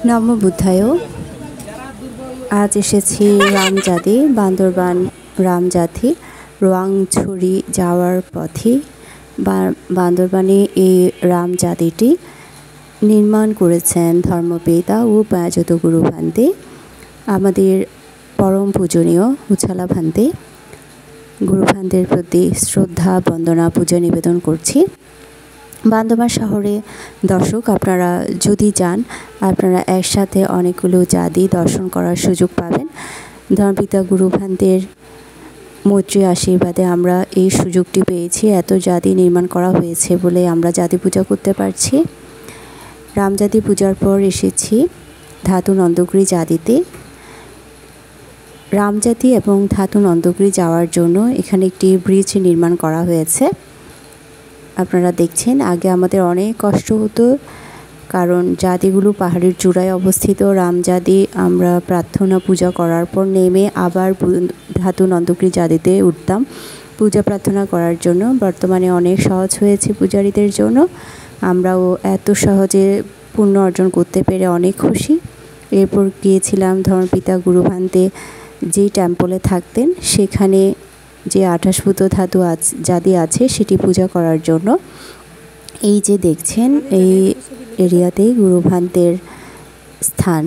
নম বুদ্ধায়। আজ এসেছি রামজাদি বান্দরবান রামজাথি রোয়াংছড়ি যাওয়ার পথে বান্দরবানে এই রামজাদিটি নির্মাণ করেছেন ধর্মবেতা ও পায়াযত গুরু ভান্তে আমাদের পরম পূজনীয় উছালা ভান্তে। গুরু ভান্তের প্রতি শ্রদ্ধা বন্দনা পূজা নিবেদন করছি। বান্দরবান শহরে দর্শক আপনারা যদি যান আপনারা একসাথে অনেকগুলো জাদি দর্শন করার সুযোগ পাবেন। ধর্মপিতা গুরু ভান্তের মৈত্রী আশীর্বাদে আমরা এই সুযোগটি পেয়েছি। এত জাদি নির্মাণ করা হয়েছে বলে আমরা জাদি পূজা করতে পারছি। রামজাদি পূজার পর এসেছি ধাতু নন্দগিরি জাদিতে। রামজাদি এবং ধাতু নন্দগিরি যাওয়ার জন্য এখানে একটি ব্রিজ নির্মাণ করা হয়েছে। আপনারা দেখছেন আগে আমাদের অনেক কষ্ট হতো, কারণ জাদিগুলো পাহাড়ের চূড়ায় অবস্থিত। রামজাদি আমরা প্রার্থনা পূজা করার পর নেমে আবার ধাতু নন্দগিরি জাদিতে উঠতাম পূজা প্রার্থনা করার জন্য। বর্তমানে অনেক সহজ হয়েছে পূজারীদের জন্য। আমরাও এত সহজে পুণ্য অর্জন করতে পেরে অনেক খুশি। এরপর গিয়েছিলাম ধর্মপিতা গুরু ভান্তে যে টেম্পলে থাকতেন সেখানে যে 28 ফুট ধাতু জাদি আছে সেটি পূজা করার জন্য। এই যে দেখছেন এই এরিয়াতেই গুরু ভান্তের স্থান।